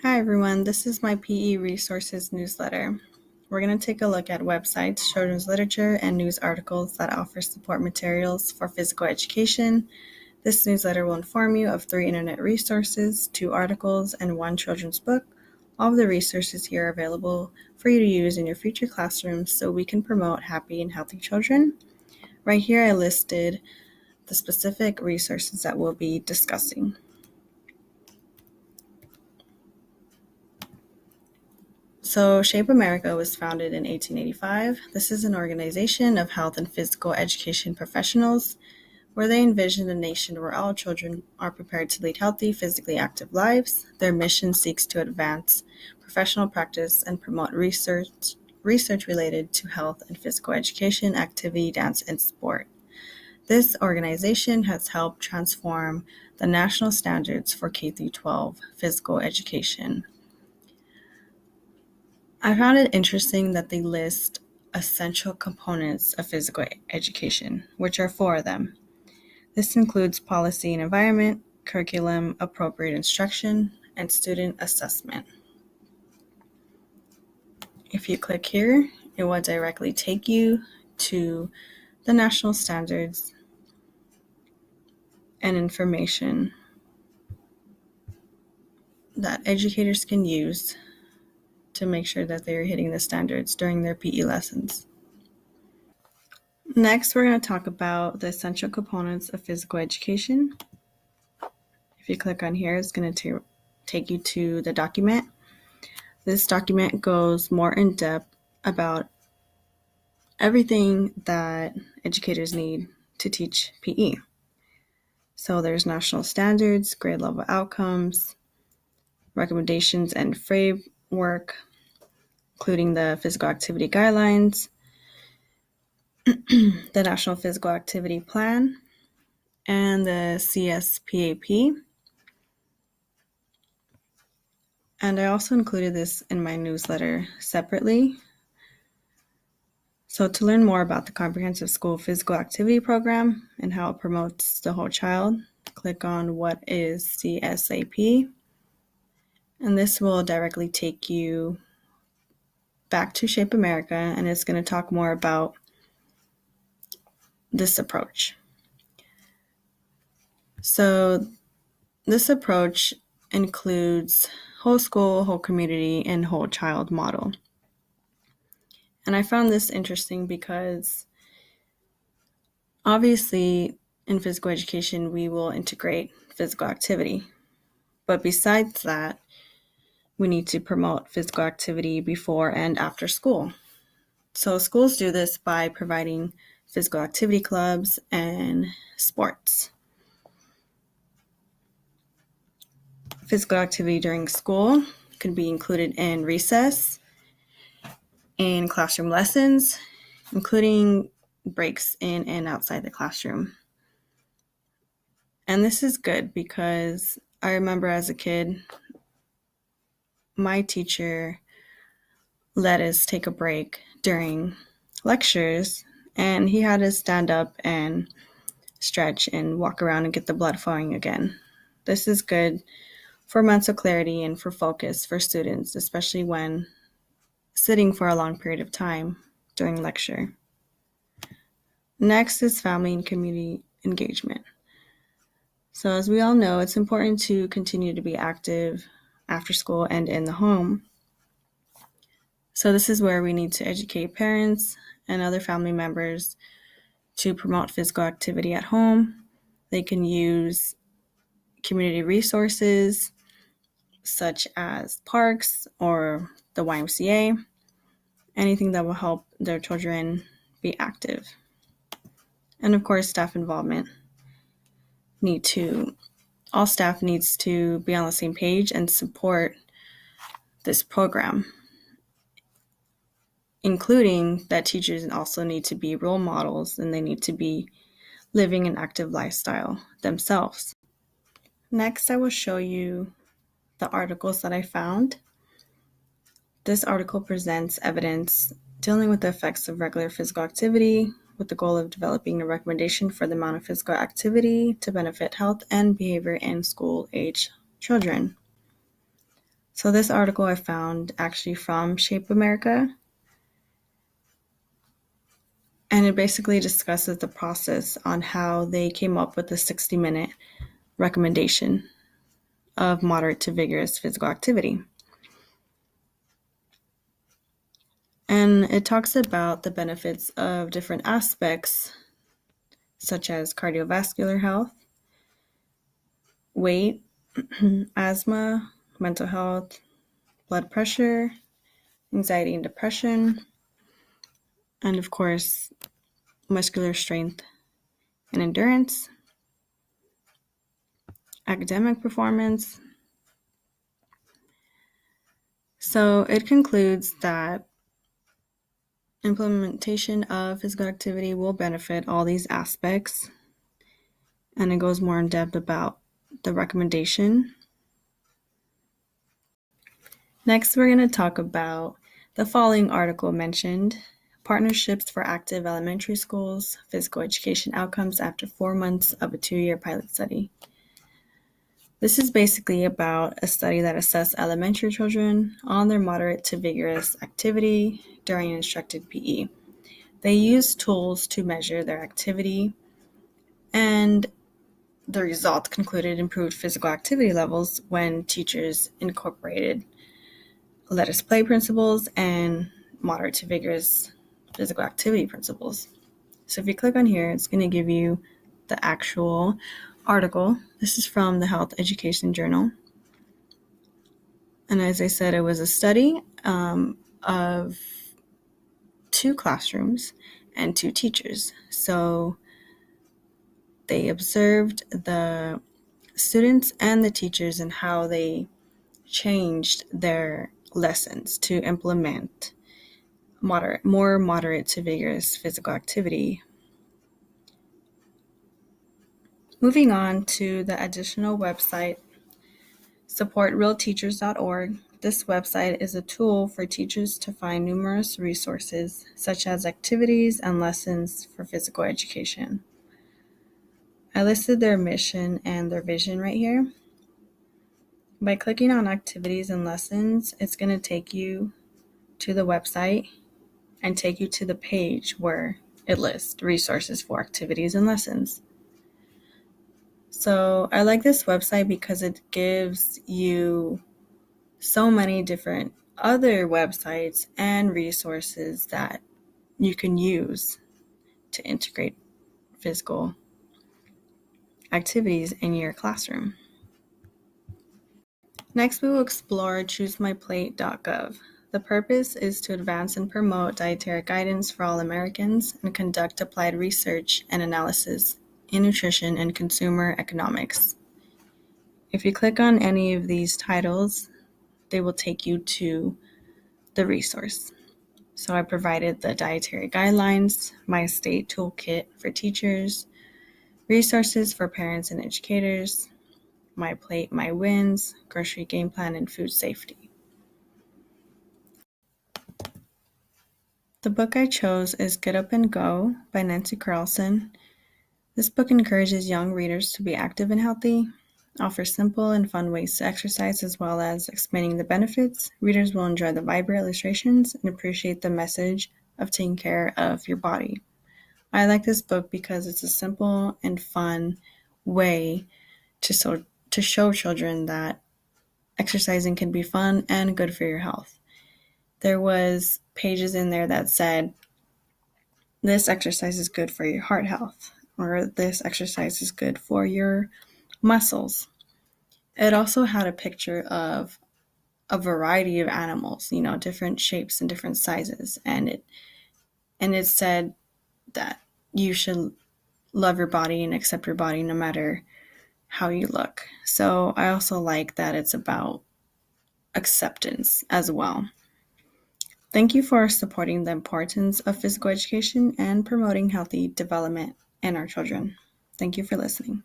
Hi everyone, this is my PE Resources newsletter. We're going to take a look at websites, children's literature, and news articles that offer support materials for physical education. This newsletter will inform you of 3 internet resources, 2 articles, and 1 children's book. All of the resources here are available for you to use in your future classrooms so we can promote happy and healthy children. Right here I listed the specific resources that we'll be discussing. So, Shape America was founded in 1885. This is an organization of health and physical education professionals where they envision a nation where all children are prepared to lead healthy, physically active lives. Their mission seeks to advance professional practice and promote research related to health and physical education, activity, dance, and sport. This organization has helped transform the national standards for K-12 physical education. I found it interesting that they list essential components of physical education, which are 4 of them. This includes policy and environment, curriculum, appropriate instruction, and student assessment. If you click here, it will directly take you to the national standards and information that educators can use to make sure that they are hitting the standards during their PE lessons. Next, we're going to talk about the essential components of physical education. If you click on here, it's going to take you to the document. This document goes more in depth about everything that educators need to teach PE. So there's national standards, grade level outcomes, recommendations and framework, including the physical activity guidelines, the National Physical Activity Plan, and the CSPAP. And I also included this in my newsletter separately. So to learn more about the Comprehensive School Physical Activity Program and how it promotes the whole child, click on what is CSAP. And this will directly take you back to Shape America, and it's going to talk more about this approach. So this approach includes whole school, whole community, and whole child model. And I found this interesting because obviously in physical education, we will integrate physical activity. But besides that, we need to promote physical activity before and after school. So schools do this by providing physical activity clubs and sports. Physical activity during school can be included in recess, in classroom lessons, including breaks in and outside the classroom. And this is good because I remember as a kid, my teacher let us take a break during lectures, and he had us stand up and stretch and walk around and get the blood flowing again. This is good for mental clarity and for focus for students, especially when sitting for a long period of time during lecture. Next is family and community engagement. So as we all know, it's important to continue to be active after school and in the home. So this is where we need to educate parents and other family members to promote physical activity at home. They can use community resources such as parks or the YMCA, anything that will help their children be active. And of course, staff involvement. All staff needs to be on the same page and support this program, including that teachers also need to be role models and they need to be living an active lifestyle themselves. Next, I will show you the articles that I found. This article presents evidence dealing with the effects of regular physical activity with the goal of developing a recommendation for the amount of physical activity to benefit health and behavior in school-age children. So this article I found actually from Shape America, and it basically discusses the process on how they came up with the 60-minute recommendation of moderate to vigorous physical activity. And it talks about the benefits of different aspects, such as cardiovascular health, weight, asthma, mental health, blood pressure, anxiety and depression, and of course, muscular strength and endurance, academic performance. So it concludes that implementation of physical activity will benefit all these aspects, and it goes more in depth about the recommendation. Next, we're going to talk about the following article mentioned: Partnerships for Active Elementary Schools, Physical Education Outcomes After 4 Months of a 2-Year Pilot Study. This is basically about a study that assessed elementary children on their moderate to vigorous activity during instructed PE. They used tools to measure their activity, and the result concluded improved physical activity levels when teachers incorporated let us play principles and moderate to vigorous physical activity principles. So if you click on here, it's going to give you the actual article. This is from the Health Education Journal. And as I said, it was a study of 2 classrooms and 2 teachers. So they observed the students and the teachers and how they changed their lessons to implement more moderate to vigorous physical activity. Moving on to the additional website, supportrealteachers.org. This website is a tool for teachers to find numerous resources, such as activities and lessons for physical education. I listed their mission and their vision right here. By clicking on activities and lessons, it's going to take you to the website and take you to the page where it lists resources for activities and lessons. So I like this website because it gives you so many different other websites and resources that you can use to integrate physical activities in your classroom. Next, we will explore choosemyplate.gov. The purpose is to advance and promote dietary guidance for all Americans and conduct applied research and analysis in nutrition and consumer economics. If you click on any of these titles, they will take you to the resource. So I provided the dietary guidelines, my state toolkit for teachers, resources for parents and educators, my plate, my wins, grocery game plan, and food safety. The book I chose is Get Up and Go by Nancy Carlson. This book encourages young readers to be active and healthy, offers simple and fun ways to exercise, as well as explaining the benefits. Readers will enjoy the vibrant illustrations and appreciate the message of taking care of your body. I like this book because it's a simple and fun way to show children that exercising can be fun and good for your health. There was pages in there that said, this exercise is good for your heart health, or this exercise is good for your muscles. It also had a picture of a variety of animals, different shapes and different sizes, and it said that you should love your body and accept your body no matter how you look. So I also like that it's about acceptance as well. Thank you for supporting the importance of physical education and promoting healthy development in our children. Thank you for listening.